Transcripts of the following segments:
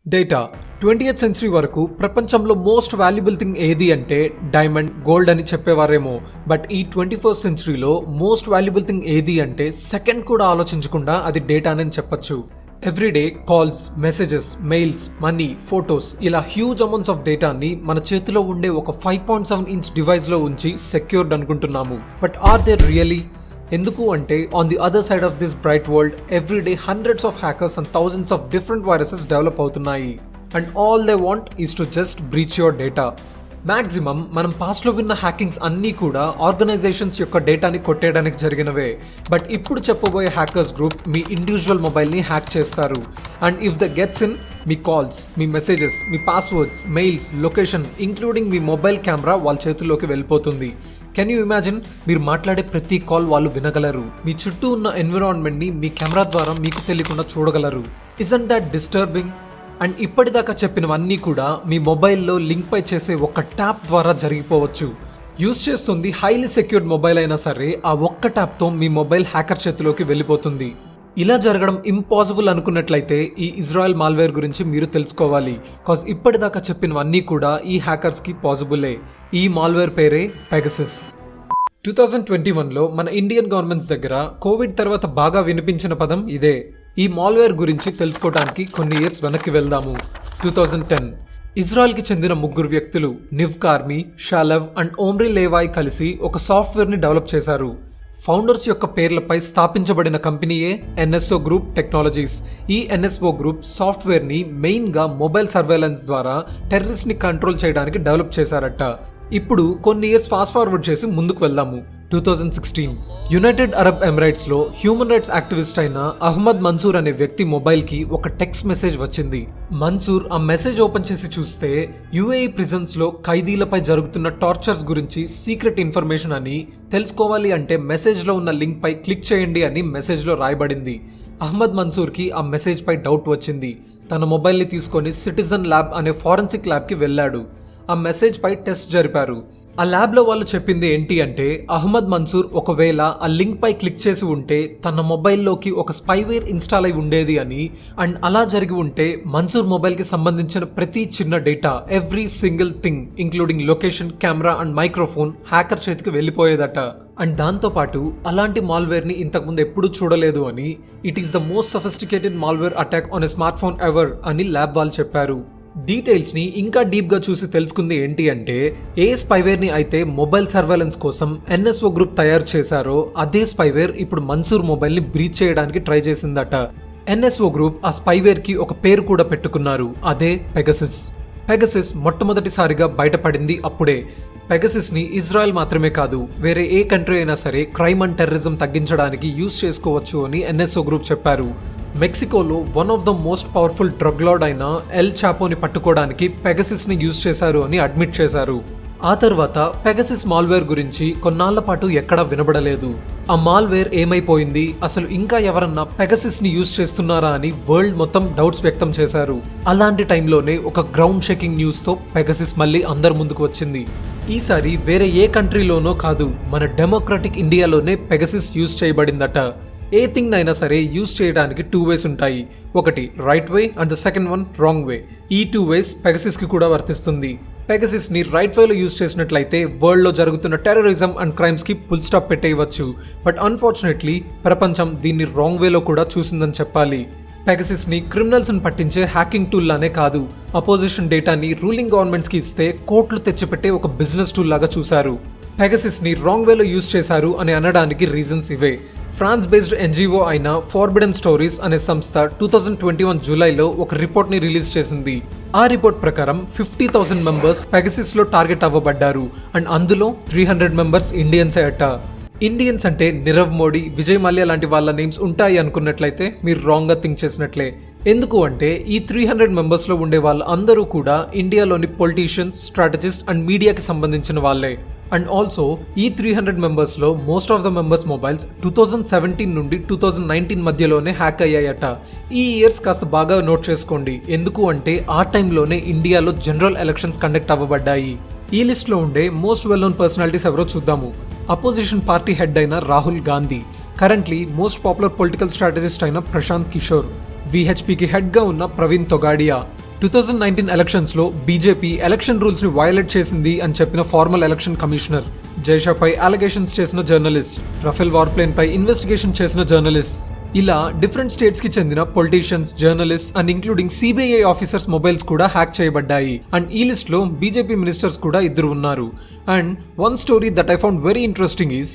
Data 20th century వరకు ప్రపంచంలో most valuable thing ఏది అంటే డైమండ్, గోల్డ్ అని చెప్పేవారేమో. బట్ ఈ 21st సెంచరీలో మోస్ట్ వాల్యుబుల్ థింగ్ ఏది అంటే సెకండ్ కూడా ఆలోచించకుండా అది డేటానని చెప్పొచ్చు. Everyday calls, messages, mails, money, photos ఇలా హ్యూజ్ అమౌంట్స్ ఆఫ్ డేటాని మన చేతిలో ఉండే ఒక 5.7 ఇంచ్ డివైస్లో ఉంచి సెక్యూర్డ్ అనుకుంటున్నాము. But are they really? ఎందుకు అంటే on the other side of this bright world everyday hundreds of hackers and thousands of different viruses develop అవుతున్నాయి. And all they want is to just breach your data. Maximum మనం పాస్ట్లో విన్న హ్యాకింగ్స్ అన్నీ కూడా organisations యొక్క డేటాని కొట్టేయడానికి జరిగినవే. బట్ ఇప్పుడు చెప్పబోయే హ్యాకర్స్ గ్రూప్ మీ ఇండివిజువల్ మొబైల్ని హ్యాక్ చేస్తారు. And if the guests in, me calls, me messages, me passwords, mails, location including me mobile camera వాళ్ళ చేతుల్లోకి వెళ్ళిపోతుంది. Can you imagine? మీరు మాట్లాడే ప్రతి కాల్ వాళ్ళు వినగలరు. మీ చుట్టూ ఉన్న ఎన్విరాన్మెంట్ని మీ కెమెరా ద్వారా మీకు తెలియకుండా చూడగలరు. Isn't that disturbing? అండ్ ఇప్పటిదాకా చెప్పినవన్నీ కూడా మీ మొబైల్లో లింక్ పై చేసే ఒక ట్యాప్ ద్వారా జరిగిపోవచ్చు. యూజ్ చేస్తుంది హైలీ సెక్యూర్డ్ మొబైల్ అయినా సరే ఆ ఒక్క ట్యాప్తో మీ మొబైల్ హ్యాకర్ చేతిలోకి వెళ్ళిపోతుంది. ఇలా జరగడం ఇంపాసిబుల్ అనుకున్నట్లయితే ఈ ఇజ్రాయెల్ మాల్వేర్ గురించి మీరు తెలుసుకోవాలి. కాజ్ ఇప్పటిదాకా చెప్పినవన్నీ కూడా ఈ హ్యాకర్స్కి పాసిబులే. ఈ మాల్వేర్ పేరే పెగసస్. 2021లో మన ఇండియన్ గవర్నమెంట్స్ దగ్గర కోవిడ్ తర్వాత బాగా వినిపించిన పదం ఇదే. ఈ మాల్వేర్ గురించి తెలుసుకోవడానికి కొన్ని ఇయర్స్ వెనక్కి వెళ్దాము. 2010 ఇజ్రాయెల్కి చెందిన ముగ్గురు వ్యక్తులు నివ్ కార్మి, షాలవ్ అండ్ ఓమ్రీ లేవాయ్ కలిసి ఒక సాఫ్ట్వేర్ని డెవలప్ చేశారు. ఫౌండర్స్ యొక్క పేర్లపై స్థాపించబడిన కంపెనీయే ఎన్ఎస్ఓ గ్రూప్ టెక్నాలజీస్. ఈ ఎన్ఎస్ఓ గ్రూప్ సాఫ్ట్వేర్ని మెయిన్గా మొబైల్ సర్వేలెన్స్ ద్వారా టెర్రరిస్ట్ని కంట్రోల్ చేయడానికి డెవలప్ చేశారట. ఇప్పుడు కొన్ని ఇయర్స్ ఫాస్ట్ ఫార్వర్డ్ చేసి ముందుకు వెళ్దాము. 2016 యునైటెడ్ అరబ్ ఎమిరేట్స్లో హ్యూమన్ రైట్స్ యాక్టివిస్ట్ అయిన అహ్మద్ మన్సూర్ అనే వ్యక్తి మొబైల్కి ఒక టెక్స్ట్ మెసేజ్ వచ్చింది. మన్సూర్ ఆ మెసేజ్ ఓపెన్ చేసి చూస్తే యుఏఈ ప్రిజన్స్లో ఖైదీలపై జరుగుతున్న టార్చర్స్ గురించి సీక్రెట్ ఇన్ఫర్మేషన్ అని, తెలుసుకోవాలి అంటే మెసేజ్లో ఉన్న లింక్ పై క్లిక్ చేయండి అని మెసేజ్లో రాయబడింది. అహ్మద్ మన్సూర్కి ఆ మెసేజ్ పై డౌట్ వచ్చింది. తన మొబైల్ని తీసుకొని సిటిజన్ ల్యాబ్ అనే ఫారెన్సిక్ ల్యాబ్కి వెళ్ళాడు. ఆ మెసేజ్ పై టెస్ట్ జరిపారు. ఆ ల్యాబ్లో వాళ్ళు చెప్పింది ఏంటి అంటే అహ్మద్ మన్సూర్ ఒకవేళ ఆ లింక్ పై క్లిక్ చేసి ఉంటే తన మొబైల్లోకి ఒక స్పైవేర్ ఇన్స్టాల్ అయి ఉండేది అని. అండ్ అలా జరిగి ఉంటే మన్సూర్ మొబైల్కి సంబంధించిన ప్రతి చిన్న data, every single thing including location, camera and microphone hacker చేతికి వెళ్ళిపోయేదట. అండ్ దాంతోపాటు అలాంటి మాల్వేర్ని ఇంతకుముందు ఎప్పుడూ చూడలేదు అని, it is the most sophisticated malware attack on a smart phone ever అని ల్యాబ్ వాళ్ళు చెప్పారు. డీటెయిల్స్ని ఇంకా డీప్గా చూసి తెలుసుకుంది ఏంటి అంటే ఏ స్పైవేర్ని అయితే మొబైల్ సర్వేలెన్స్ కోసం ఎన్ఎస్ఓ గ్రూప్ తయారు చేశారో అదే స్పైవేర్ ఇప్పుడు మన్సూర్ మొబైల్ని బ్రీచ్ చేయడానికి ట్రై చేసిందట. ఎన్ఎస్ఓ గ్రూప్ ఆ స్పైవేర్కి ఒక పేరు కూడా పెట్టుకున్నారు, అదే పెగసస్. పెగసస్ మొట్టమొదటిసారిగా బయటపడింది అప్పుడే. పెగసస్ని ఇజ్రాయెల్ మాత్రమే కాదు వేరే ఏ కంట్రీ అయినా సరే క్రైమ్ అండ్ టెర్రరిజం తగ్గించడానికి యూజ్ చేసుకోవచ్చు అని ఎన్ఎస్ఓ గ్రూప్ చెప్పారు. మెక్సికోలో one of the most powerful drug lord అయిన ఎల్ చాపోని పట్టుకోవడానికి పెగసస్ని యూజ్ చేశారు అని అడ్మిట్ చేశారు. ఆ తర్వాత పెగసస్ మాల్వేర్ గురించి కొన్నాళ్ల పాటు ఎక్కడా వినబడలేదు. ఆ మాల్వేర్ ఏమైపోయింది, అసలు ఇంకా ఎవరన్నా పెగసస్ని యూజ్ చేస్తున్నారా అని వరల్డ్ మొత్తం డౌట్స్ వ్యక్తం చేశారు. అలాంటి టైంలోనే ఒక గ్రౌండ్ షేకింగ్ న్యూస్తో పెగసస్ మళ్ళీ అందరి ముందుకు వచ్చింది. ఈసారి వేరే ఏ కంట్రీలోనో కాదు, మన డెమోక్రటిక్ ఇండియాలోనే పెగసస్ యూజ్ చేయబడిందట. ఏ థింగ్ అయినా సరే యూజ్ చేయడానికి 2 ways ఉంటాయి. ఒకటి right way and the second one wrong way. ఈ 2 ways పెగసస్కి కూడా వర్తిస్తుంది. పెగసస్ని రైట్ వేలో యూజ్ చేసినట్లయితే వరల్డ్లో జరుగుతున్న టెర్రరిజం అండ్ క్రైమ్స్కి ఫుల్ స్టాప్ పెట్టేయవచ్చు. బట్ అన్ఫార్చునేట్లీ ప్రపంచం దీన్ని రాంగ్ వేలో కూడా చూసిందని చెప్పాలి. పెగసస్ని క్రిమినల్స్ని పట్టించే హ్యాకింగ్ టూల్ లానే కాదు, అపోజిషన్ డేటాని రూలింగ్ గవర్నమెంట్స్కి ఇస్తే కోట్లు తెచ్చిపెట్టే ఒక బిజినెస్ టూల్ లాగా చూశారు. పెగసస్ని రాంగ్ వేలో యూజ్ చేశారు అని అనడానికి రీజన్స్ ఇవే. ఫ్రాన్స్ బేస్డ్ ఎన్జిఓ అయిన ఫార్బిడెన్ స్టోరీస్ అనే సంస్థ 2021 జూలైలో ఒక రిపోర్ట్ని రిలీజ్ చేసింది. ఆ రిపోర్ట్ ప్రకారం 50,000 మెంబర్స్ పెగసస్లో టార్గెట్ అవ్వబడ్డారు. అండ్ అందులో 300 మెంబర్స్ ఇండియన్సే అట. ఇండియన్స్ అంటే నీరవ్ మోడీ, విజయ్ మల్య లాంటి వాళ్ళ నేమ్స్ ఉంటాయి అనుకున్నట్లయితే మీరు రాంగ్గా థింక్ చేసినట్లే. ఎందుకు అంటే ఈ 300 మెంబర్స్లో ఉండే వాళ్ళు అందరూ కూడా ఇండియాలోని పొలిటీషియన్స్, స్ట్రాటజిస్ట్ అండ్ మీడియాకి సంబంధించిన వాళ్ళే. అండ్ ఆల్సో ఈ 300 మెంబర్స్లో most of the members mobiles 2017 నుండి 2019 మధ్యలోనే హ్యాక్ అయ్యాయట. ఈ ఇయర్స్ కాస్త బాగా నోట్ చేసుకోండి, ఎందుకు అంటే ఆ టైంలోనే ఇండియాలో జనరల్ ఎలక్షన్స్ కండక్ట్ అవ్వబడ్డాయి. ఈ లిస్ట్లో ఉండే మోస్ట్ వెల్ నోన్ పర్సనాలిటీస్ ఎవరో చూద్దాము. అపోజిషన్ పార్టీ హెడ్ అయిన Rahul Gandhi, currently most popular political strategist అయిన ప్రశాంత్ కిషోర్, విహెచ్పికి హెడ్గా ఉన్న ప్రవీణ్ తొగాడియా, 2019 ఎలక్షన్స్ లో బీజేపీ ఎలక్షన్ రూల్స్ ని వయలేట్ చేసింది అని చెప్పిన ఫార్మల్ ఎలక్షన్ కమిషనర్, జైషాపై అలిగేషన్స్ చేసిన జర్నలిస్ట్, రఫేల్ వార్ప్లేన్ పై ఇన్వెస్టిగేషన్ చేసిన జర్నలిస్ట్, ఇలా డిఫరెంట్ స్టేట్స్ కి చెందిన politicians, journalist and including CBI officers mobiles కూడా హ్యాక్ చేయబడ్డాయి. అండ్ ఈ లిస్ట్ లో బీజేపీ మినిస్టర్స్ కూడా ఇద్దరు ఉన్నారు. And one story that I found very interesting is,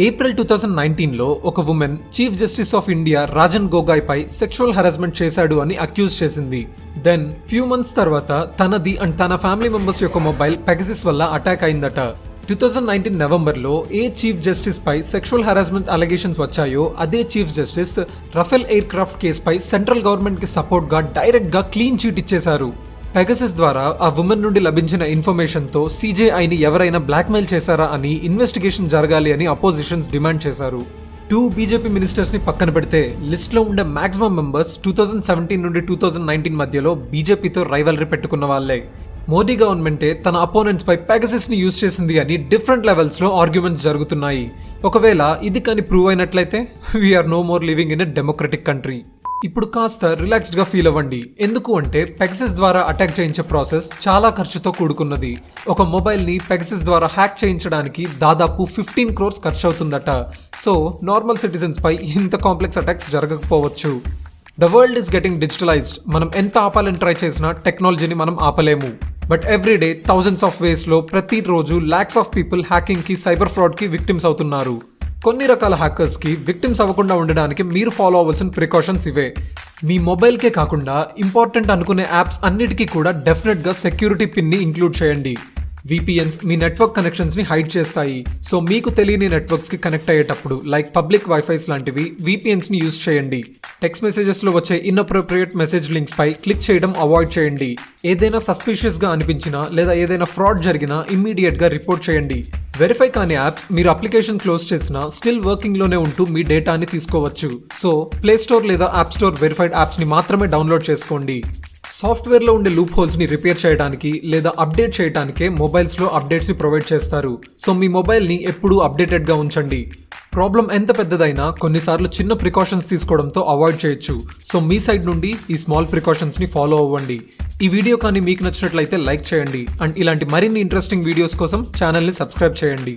April 2019లో ఒక women chief justice of India Rajan Gogoi పై సెక్షువల్ హెరాస్మెంట్ చేశాడు అని అక్యూజ్ చేసింది. దెన్ ఫ్యూ మంత్స్ తర్వాత తనది అండ్ తన ఫ్యామిలీ మెంబర్స్ యొక్క మొబైల్ పెగసిస్ వల్ల అటాక్ అయిందట. 2019 నవంబర్లో ఏ చీఫ్ జస్టిస్ పై సెక్షువల్ హెరాస్మెంట్ అలిగేషన్స్ వచ్చాయో అదే chief justice Rafale aircraft case పై సెంట్రల్ గవర్నమెంట్ కి సపోర్ట్ గా డైరెక్ట్ గా క్లీన్ చీట్ ఇచ్చేశారు. పెగసిస్ ద్వారా ఆ ఉమెన్ నుండి లభించిన ఇన్ఫర్మేషన్ తో సిజేఐని ఎవరైనా బ్లాక్మెయిల్ చేశారా అని ఇన్వెస్టిగేషన్ జరగాలి అని అపోజిషన్స్ డిమాండ్ చేశారు. 2 బీజేపీ మినిస్టర్స్ ని పక్కన పెడితే లిస్ట్ లో ఉండే మాక్సిమం మెంబర్స్ 2017 నుండి 2019 మధ్యలో బీజేపీతో రైవల్రీ పెట్టుకున్న వాళ్లే. మోదీ గవర్నమెంటే తన అపోనెంట్స్ పై పెగసిస్ ని యూజ్ చేసింది అని డిఫరెంట్ లెవెల్స్ లో ఆర్గ్యుమెంట్స్ జరుగుతున్నాయి. ఒకవేళ ఇది కానీ ప్రూవ్ అయినట్లయితే we're no more living in a democratic country. ఇప్పుడు కాస్త రిలాక్స్డ్ గా ఫీల్ అవ్వండి. ఎందుకు అంటే పెగసిస్ ద్వారా అటాక్ చేయించే ప్రాసెస్ చాలా ఖర్చుతో కూడుకున్నది. ఒక మొబైల్ ని పెగసిస్ ద్వారా హ్యాక్ చేయించడానికి దాదాపు 15 crores ఖర్చు అవుతుందట. సో నార్మల్ సిటిజన్స్ పై ఇంత కాంప్లెక్స్ అటాక్స్ జరగకపోవచ్చు. The world is getting digitalized. మనం ఎంత ఆపాలని ట్రై చేసినా టెక్నాలజీని మనం ఆపలేము. But everyday thousands of ways లో ప్రతిరోజు లాక్స్ ఆఫ్ పీపుల్ హ్యాకింగ్ కి, సైబర్ ఫ్రాడ్ కి విక్టిమ్స్ అవుతున్నారు. కొన్ని రకాల హ్యాకర్స్ కి విక్టిమ్స్ అవ్వకుండా ఉండడానికి మీరు ఫాలో అవ్వాల్సిన ప్రికాషన్స్ ఇవే. మీ మొబైల్కే కాకుండా ఇంపార్టెంట్ అనుకునే యాప్స్ అన్నిటికీ కూడా డెఫినెట్ గా సెక్యూరిటీ పిన్ ని ఇంక్లూడ్ చేయండి. VPNs మీ నెట్వర్క్ కనెక్షన్స్ ని హైడ్ చేస్తాయి. సో మీకు తెలియని నెట్వర్క్స్ కి కనెక్ట్ అయ్యేటప్పుడు లైక్ పబ్లిక్ వైఫైస్ లాంటివి VPNs ని యూజ్ చేయండి. టెక్స్ట్ మెసేజెస్ లో వచ్చే ఇన్అప్రోప్రియేట్ మెసేజ్ లింక్స్ పై క్లిక్ చేయడం అవాయిడ్ చేయండి. ఏదైనా సస్పిషియస్ గా అనిపించినా లేదా ఏదైనా ఫ్రాడ్ జరిగినా ఇమ్మీడియట్ గా రిపోర్ట్ చేయండి. వెరిఫై కాని యాప్స్ మీరు అప్లికేషన్ క్లోజ్ చేసినా స్టిల్ వర్కింగ్ లోనే ఉంటూ మీ డేటాని తీసుకోవచ్చు. సో ప్లే స్టోర్ లేదా యాప్ స్టోర్ వెరిఫైడ్ యాప్స్ ని మాత్రమే డౌన్లోడ్ చేసుకోండి. సాఫ్ట్వేర్ లో ఉండే లూప్ హోల్స్ ని రిపేర్ చేయడానికి లేదా అప్డేట్ చేయడానికే మొబైల్స్ లో అప్డేట్స్ ని ప్రొవైడ్ చేస్తారు. సో మీ మొబైల్ ని ఎప్పుడూ అప్డేటెడ్ గా ఉంచండి. ప్రాబ్లం ఎంత పెద్దదైనా కొన్నిసార్లు చిన్న ప్రికాషన్స్ తీసుకోవడంతో అవాయిడ్ చేయొచ్చు. సో మీ సైడ్ నుండి ఈ స్మాల్ ప్రికాషన్స్ ని ఫాలో అవ్వండి. ఈ వీడియో కానీ మీకు నచ్చినట్లయితే లైక్ చేయండి అండ్ ఇలాంటి మరిన్ని ఇంట్రెస్టింగ్ వీడియోస్ కోసం ఛానల్ ని సబ్స్క్రైబ్ చేయండి.